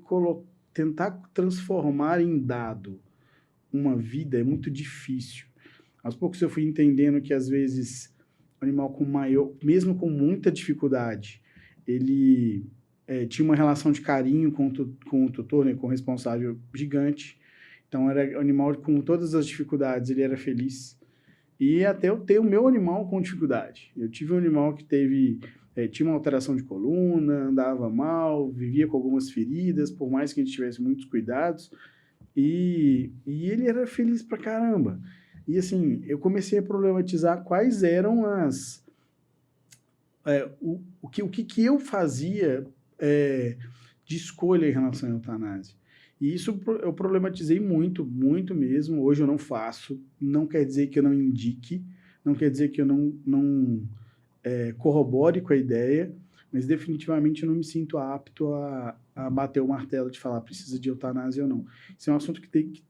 tentar transformar em dado uma vida é muito difícil. Aos poucos eu fui entendendo que às vezes o animal mesmo com muita dificuldade, ele tinha uma relação de carinho com o tutor, né, com o responsável gigante. Então era um animal com todas as dificuldades, ele era feliz. E até eu ter o meu animal com dificuldade. Eu tive um animal que tinha uma alteração de coluna, andava mal, vivia com algumas feridas, por mais que a gente tivesse muitos cuidados, e ele era feliz pra caramba. E assim, eu comecei a problematizar quais eram o que eu fazia de escolha em relação à eutanásia. E isso eu problematizei muito, muito mesmo. Hoje eu não faço, não quer dizer que eu não indique, não quer dizer que eu não corrobore com a ideia, mas definitivamente eu não me sinto apto a bater o martelo de falar precisa de eutanásia ou não. Isso é um assunto que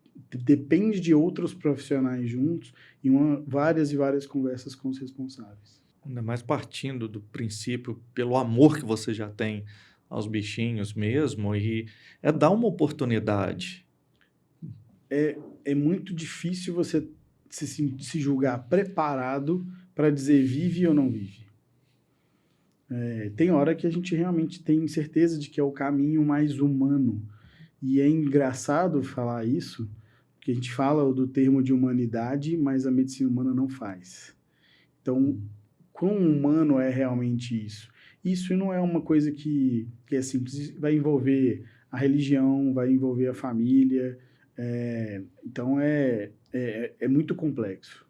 depende de outros profissionais juntos e várias e várias conversas com os responsáveis.
Ainda mais partindo do princípio, pelo amor que você já tem aos bichinhos mesmo, e dar uma oportunidade.
É muito difícil você se julgar preparado para dizer vive ou não vive. Tem hora que a gente realmente tem certeza de que é o caminho mais humano. E é engraçado falar isso, porque a gente fala do termo de humanidade, mas a medicina humana não faz. Então, quão humano é realmente isso? Isso não é uma coisa que é simples, vai envolver a religião, vai envolver a família, então é muito complexo.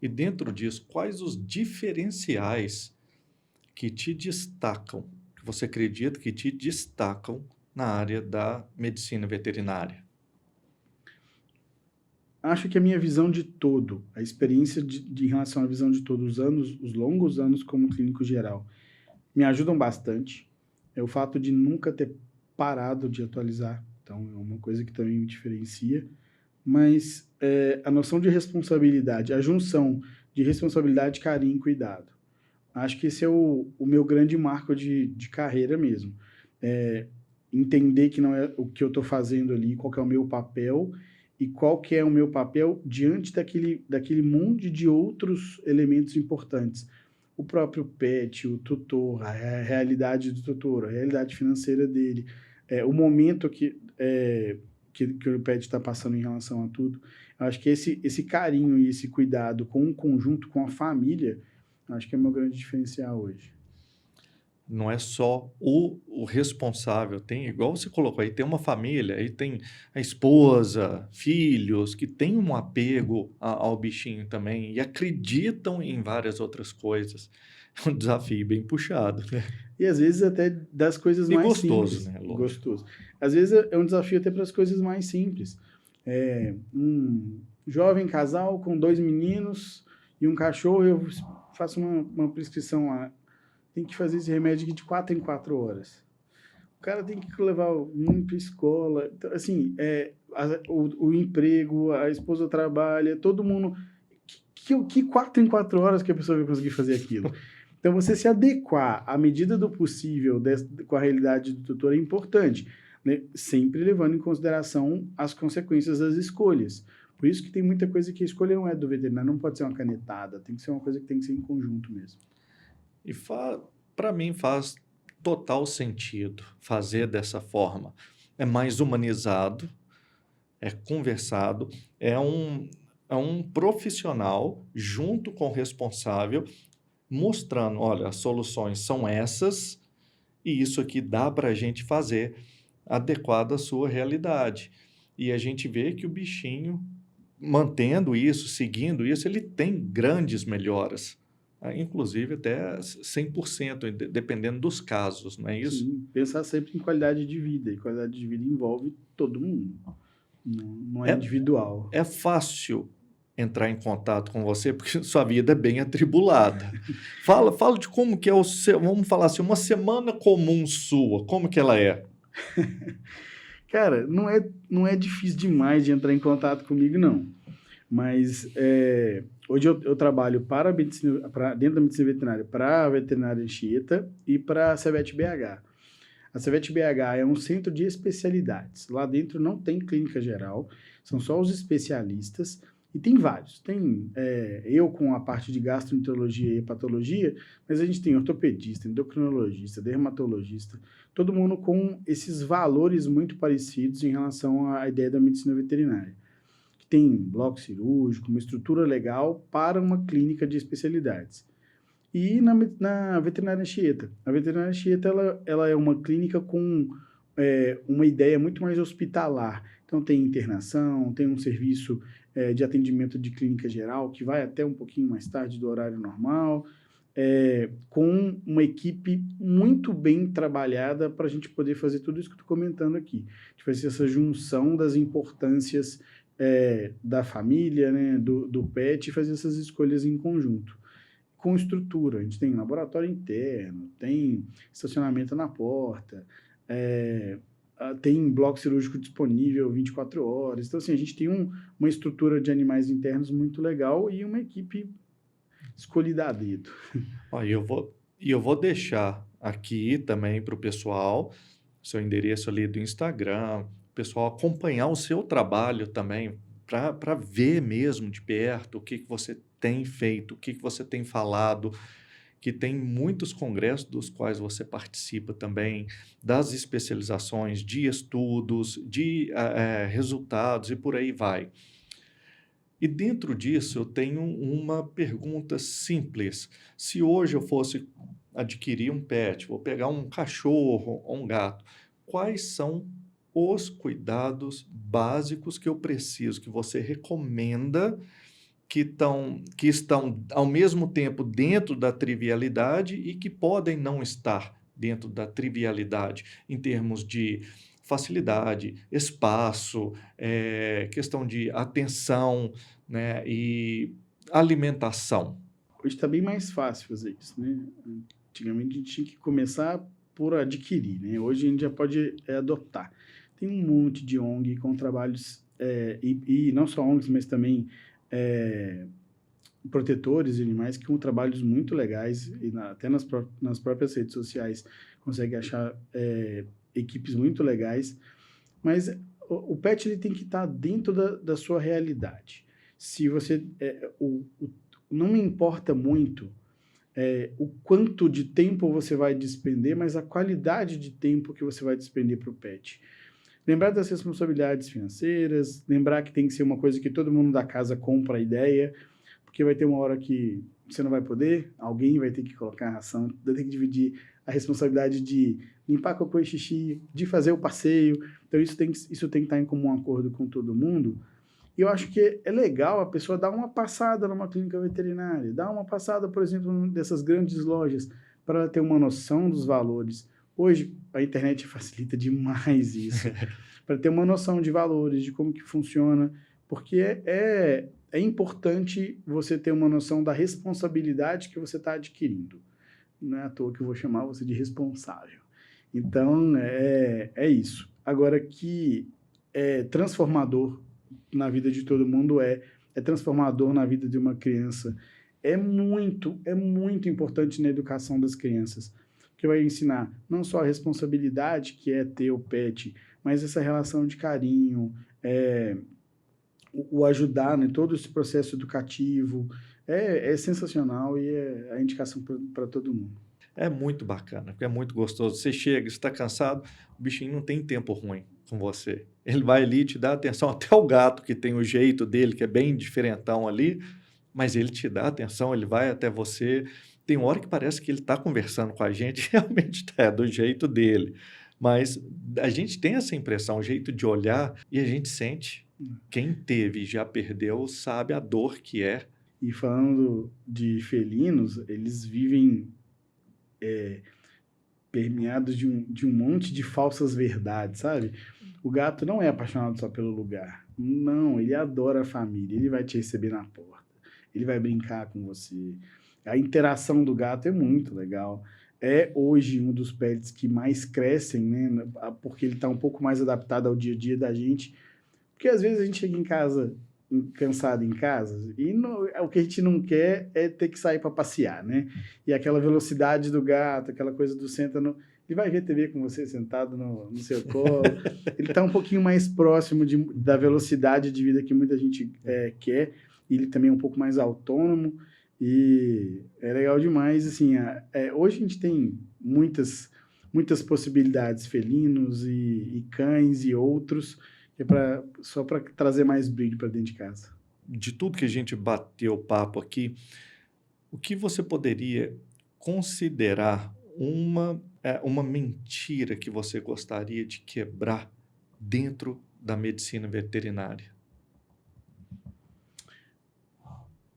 E dentro disso, quais os diferenciais que te destacam, que você acredita que te destacam na área da medicina veterinária?
Acho que a minha visão de todo, a experiência em relação à visão de todos os anos, os longos anos como clínico geral, me ajudam bastante. É o fato de nunca ter parado de atualizar, então é uma coisa que também me diferencia. Mas a noção de responsabilidade, a junção de responsabilidade, carinho e cuidado. Acho que esse é o meu grande marco de carreira mesmo. Entender que não é o que eu estou fazendo ali, qual que é o meu papel e qual que é o meu papel diante daquele mundo de outros elementos importantes. O próprio pet, o tutor, a realidade do tutor, a realidade financeira dele, o momento que o pet está passando em relação a tudo. Eu acho que esse carinho e esse cuidado com o conjunto, com a família, acho que é o meu grande diferencial hoje.
Não é só o responsável, tem, igual você colocou aí, tem uma família, aí tem a esposa, filhos, que tem um apego ao bichinho também e acreditam em várias outras coisas. É um desafio bem puxado, né?
E às vezes até das coisas mais
gostoso,
simples.
Né? Lógico.
Gostoso. Às vezes é um desafio até para as coisas mais simples. Um jovem casal com 2 meninos e um cachorro, eu faço uma prescrição lá. Tem que fazer esse remédio aqui de 4 em 4 horas. O cara tem que levar um para a escola. Então, assim, o emprego, a esposa trabalha, todo mundo... Que 4 em 4 horas que a pessoa vai conseguir fazer aquilo? Então, você se adequar à medida do possível com a realidade do tutor é importante, né? Sempre levando em consideração as consequências das escolhas. Por isso que tem muita coisa que a escolha não é do veterinário, não pode ser uma canetada, tem que ser uma coisa que tem que ser em conjunto mesmo.
E para mim faz total sentido fazer dessa forma. É mais humanizado, é conversado, é um profissional junto com o responsável mostrando, olha, as soluções são essas e isso aqui dá para a gente fazer adequado à sua realidade. E a gente vê que o bichinho, mantendo isso, seguindo isso, ele tem grandes melhoras inclusive até 100%, dependendo dos casos, não é isso?
Sim, pensar sempre em qualidade de vida, e qualidade de vida envolve todo mundo, não é
É,
individual.
é fácil entrar em contato com você, porque sua vida é bem atribulada. Fala de como que é o seu, vamos falar assim, uma semana comum sua, como que ela é?
Cara, não é difícil demais de entrar em contato comigo, não. Mas hoje eu trabalho para a medicina, dentro da medicina veterinária, para a veterinária Anchieta e para a Cevete BH. A Cevete BH é um centro de especialidades. Lá dentro não tem clínica geral, são só os especialistas, e tem vários. Tem eu com a parte de gastroenterologia e hepatologia, mas a gente tem ortopedista, endocrinologista, dermatologista, todo mundo com esses valores muito parecidos em relação à ideia da medicina veterinária. Que tem bloco cirúrgico, uma estrutura legal para uma clínica de especialidades. E na veterinária Anchieta. A veterinária Anchieta, ela é uma clínica com uma ideia muito mais hospitalar. Então, tem internação, tem um serviço de atendimento de clínica geral, que vai até um pouquinho mais tarde do horário normal, com uma equipe muito bem trabalhada para a gente poder fazer tudo isso que eu estou comentando aqui. De fazer essa junção das importâncias da família, né, do pet, e fazer essas escolhas em conjunto com estrutura. A gente tem laboratório interno, tem estacionamento na porta, tem bloco cirúrgico disponível 24 horas. Então, assim, a gente tem uma estrutura de animais internos muito legal e uma equipe escolhida a dedo.
Ó, eu vou deixar aqui também para o pessoal, seu endereço ali do Instagram, o pessoal acompanhar o seu trabalho também, para ver mesmo de perto o que você tem feito, o que você tem falado, que tem muitos congressos dos quais você participa também, das especializações, de estudos, de resultados e por aí vai. E dentro disso eu tenho uma pergunta simples. Se hoje eu fosse adquirir um pet, vou pegar um cachorro ou um gato, quais são os cuidados básicos que eu preciso, que você recomenda, que estão ao mesmo tempo dentro da trivialidade e que podem não estar dentro da trivialidade, em termos de facilidade, espaço, questão de atenção, né, e alimentação.
Hoje está bem mais fácil fazer isso, né? Antigamente a gente tinha que começar por adquirir, né? Hoje a gente já pode adotar. Tem um monte de ONG com trabalhos, e não só ONGs, mas também protetores de animais que com trabalhos muito legais, e até nas próprias redes sociais consegue achar equipes muito legais, mas o pet ele tem que estar dentro da sua realidade. Se você... não me importa muito o quanto de tempo você vai despender, mas a qualidade de tempo que você vai despender para o pet. Lembrar das responsabilidades financeiras, lembrar que tem que ser uma coisa que todo mundo da casa compra a ideia, porque vai ter uma hora que você não vai poder, alguém vai ter que colocar a ração, vai ter que dividir a responsabilidade de limpar cocô e xixi, de fazer o passeio. Então isso tem que estar em comum acordo com todo mundo. E eu acho que é legal a pessoa dar uma passada numa clínica veterinária, dar uma passada, por exemplo, dessas grandes lojas, para ela ter uma noção dos valores. Hoje, a internet facilita demais isso, para ter uma noção de valores, de como que funciona, porque é importante você ter uma noção da responsabilidade que você está adquirindo. Não é à toa que eu vou chamar você de responsável. Então, é isso. Agora, que é transformador na vida de todo mundo, é transformador na vida de uma criança. É muito importante na educação das crianças, que vai ensinar não só a responsabilidade que é ter o pet, mas essa relação de carinho, o ajudar, né, todo esse processo educativo. É sensacional e é a indicação para todo mundo.
É muito bacana, porque é muito gostoso. Você chega, está cansado, o bichinho não tem tempo ruim com você. Ele vai ali te dá atenção, até o gato que tem o jeito dele, que é bem diferentão ali, mas ele te dá atenção, ele vai até você. Tem hora que parece que ele está conversando com a gente, realmente é do jeito dele. Mas a gente tem essa impressão, o jeito de olhar, e a gente sente. Quem teve e já perdeu sabe a dor que é
E falando de felinos, eles vivem permeados de um monte de falsas verdades, sabe? O gato não é apaixonado só pelo lugar. Não, ele adora a família, ele vai te receber na porta, ele vai brincar com você. A interação do gato é muito legal. É hoje um dos pets que mais crescem, né? Porque ele está um pouco mais adaptado ao dia a dia da gente. Porque às vezes a gente chega em casa cansado em casa e o que a gente não quer é ter que sair para passear, né? E aquela velocidade do gato, aquela coisa do senta no... Ele vai ver TV com você sentado no seu colo. Ele está um pouquinho mais próximo da velocidade de vida que muita gente quer. E ele também é um pouco mais autônomo. E é legal demais. Assim, hoje a gente tem muitas possibilidades, felinos e cães e outros, só para trazer mais brilho para dentro de casa.
De tudo que a gente bateu papo aqui, o que você poderia considerar uma mentira que você gostaria de quebrar dentro da medicina veterinária?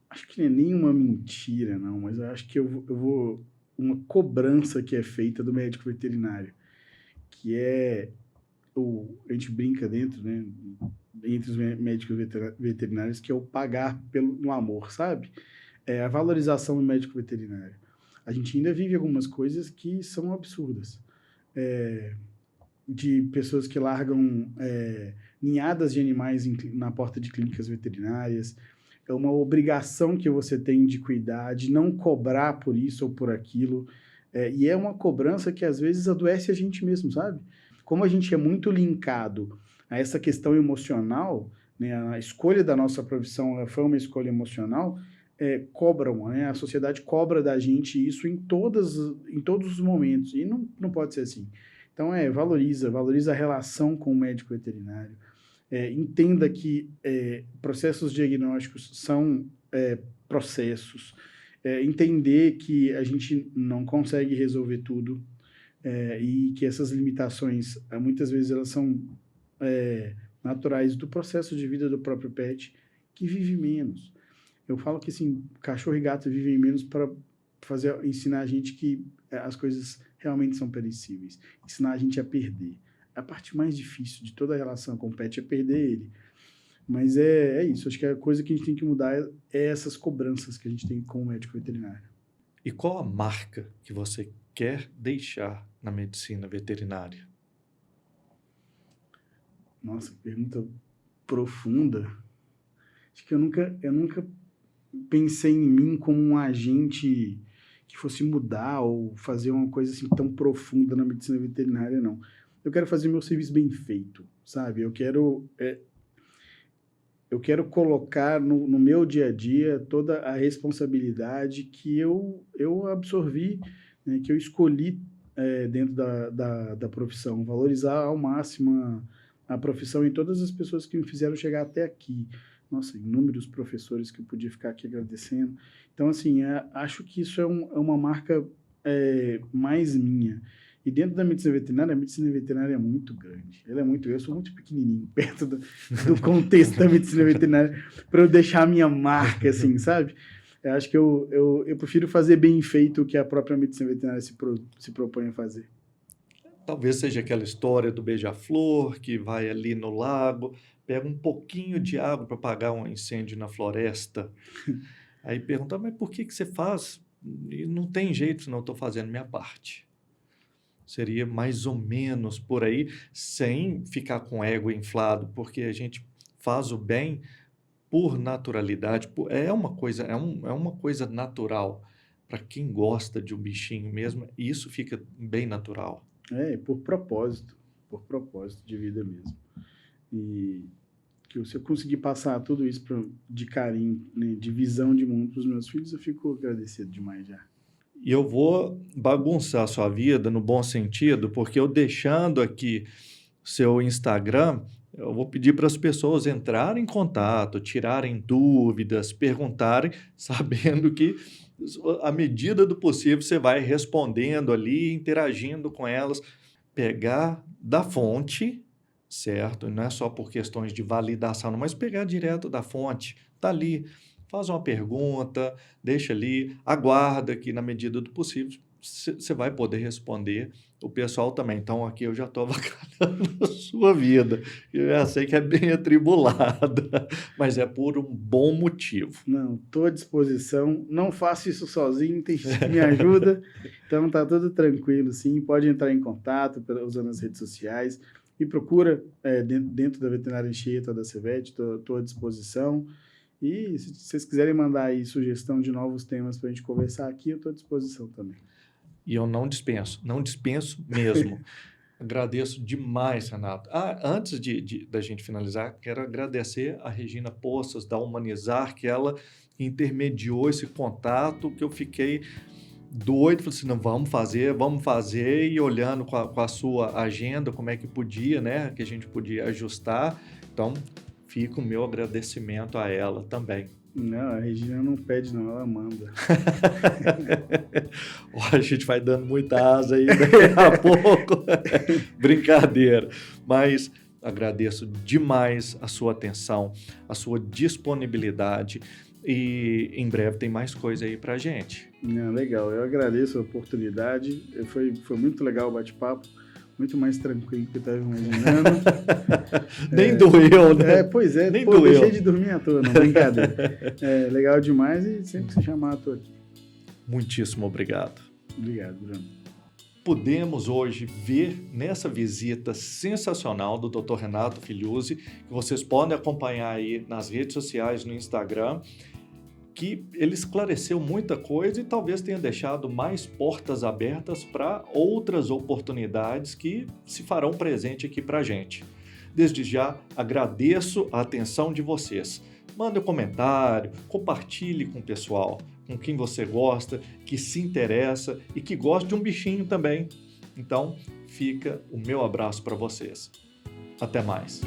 Acho que não é nenhuma mentira, não, mas eu acho que eu vou uma cobrança que é feita do médico veterinário, que é a gente brinca dentro, né, entre os médicos veterinários, que é o pagar no amor, sabe? É a valorização do médico veterinário. A gente ainda vive algumas coisas que são absurdas. De pessoas que largam ninhadas de animais na porta de clínicas veterinárias. É uma obrigação que você tem de cuidar, de não cobrar por isso ou por aquilo. E é uma cobrança que às vezes adoece a gente mesmo, sabe? Como a gente é muito linkado a essa questão emocional, né, a escolha da nossa profissão foi uma escolha emocional, cobram, né, a sociedade cobra da gente isso em todos os momentos, e não pode ser assim. Então, valoriza a relação com o médico veterinário, entenda que processos diagnósticos são processos, entender que a gente não consegue resolver tudo, e que essas limitações, muitas vezes, elas são naturais do processo de vida do próprio pet, que vive menos. Eu falo que, assim, cachorro e gato vivem menos para ensinar a gente que as coisas realmente são perecíveis, ensinar a gente a perder. A parte mais difícil de toda a relação com o pet é perder ele. Mas é isso, acho que a coisa que a gente tem que mudar é essas cobranças que a gente tem com o médico veterinário.
E qual a marca que você quer deixar na medicina veterinária?
Nossa, pergunta profunda. Acho que eu nunca pensei em mim como um agente que fosse mudar ou fazer uma coisa assim tão profunda na medicina veterinária, não. Eu quero fazer meu serviço bem feito, sabe? Eu quero colocar no meu dia a dia toda a responsabilidade que eu absorvi, né, que eu escolhi dentro da profissão, valorizar ao máximo a profissão e todas as pessoas que me fizeram chegar até aqui. Nossa, inúmeros professores que eu podia ficar aqui agradecendo. Então, assim, acho que isso é uma marca mais minha. E dentro da medicina veterinária, a medicina veterinária é muito grande. Ela é muito... Eu sou muito pequenininho perto do contexto da medicina veterinária para eu deixar a minha marca, assim, sabe? Eu acho que eu prefiro fazer bem feito o que a própria medicina veterinária se propõe a fazer.
Talvez seja aquela história do beija-flor que vai ali no lago, pega um pouquinho de água para apagar um incêndio na floresta. Aí pergunta, mas por que você faz? E não tem jeito, senão eu estou fazendo minha parte. Seria mais ou menos por aí, sem ficar com o ego inflado, porque a gente faz o bem por naturalidade, é uma coisa natural. Para quem gosta de um bichinho mesmo, isso fica bem natural.
Por propósito de vida mesmo. E que se eu conseguir passar tudo isso de carinho, né, de visão de mundo para os meus filhos, eu fico agradecido demais já.
E eu vou bagunçar a sua vida no bom sentido, porque eu deixando aqui seu Instagram, eu vou pedir para as pessoas entrarem em contato, tirarem dúvidas, perguntarem, sabendo que, à medida do possível, você vai respondendo ali, interagindo com elas, pegar da fonte, certo? Não é só por questões de validação, mas pegar direto da fonte, tá ali. faz uma pergunta, deixa ali, aguarda que na medida do possível você vai poder responder o pessoal também. Então aqui eu já estou avacalhando a sua vida. Eu já sei que é bem atribulada, mas é por um bom motivo.
Não, estou à disposição. Não faço isso sozinho, tem gente que me ajuda. Então tá tudo tranquilo, sim. Pode entrar em contato usando as redes sociais e procura dentro da Veterinária Anchieta da CEVET, estou à disposição. E se vocês quiserem mandar aí sugestão de novos temas para a gente conversar aqui, eu estou à disposição também.
E eu não dispenso mesmo. Agradeço demais, Renato. Antes da gente finalizar, quero agradecer a Regina Poças, da Humanizar, que ela intermediou esse contato, que eu fiquei doido, falei assim, não, vamos fazer, e olhando com a sua agenda, como é que podia, né, que a gente podia ajustar. Então, fica o meu agradecimento a ela também.
Não, a Regina não pede não, ela manda.
A gente vai dando muita asa aí daqui a pouco. Brincadeira. Mas agradeço demais a sua atenção, a sua disponibilidade e em breve tem mais coisa aí pra gente.
Legal, eu agradeço a oportunidade. Foi muito legal o bate-papo. Muito mais tranquilo que eu estava imaginando.
Nem doeu, né?
Pois é,
nem doeu.
Deixei de dormir à toa, não, brincadeira. Legal demais e sempre que se chamar, estou aqui.
Muitíssimo obrigado.
Obrigado, Bruno.
Pudemos hoje ver nessa visita sensacional do Dr. Renato Filiuzzi, que vocês podem acompanhar aí nas redes sociais, no Instagram, que ele esclareceu muita coisa e talvez tenha deixado mais portas abertas para outras oportunidades que se farão presente aqui para a gente. Desde já, agradeço a atenção de vocês. Mande um comentário, compartilhe com o pessoal, com quem você gosta, que se interessa e que gosta de um bichinho também. Então, fica o meu abraço para vocês. Até mais.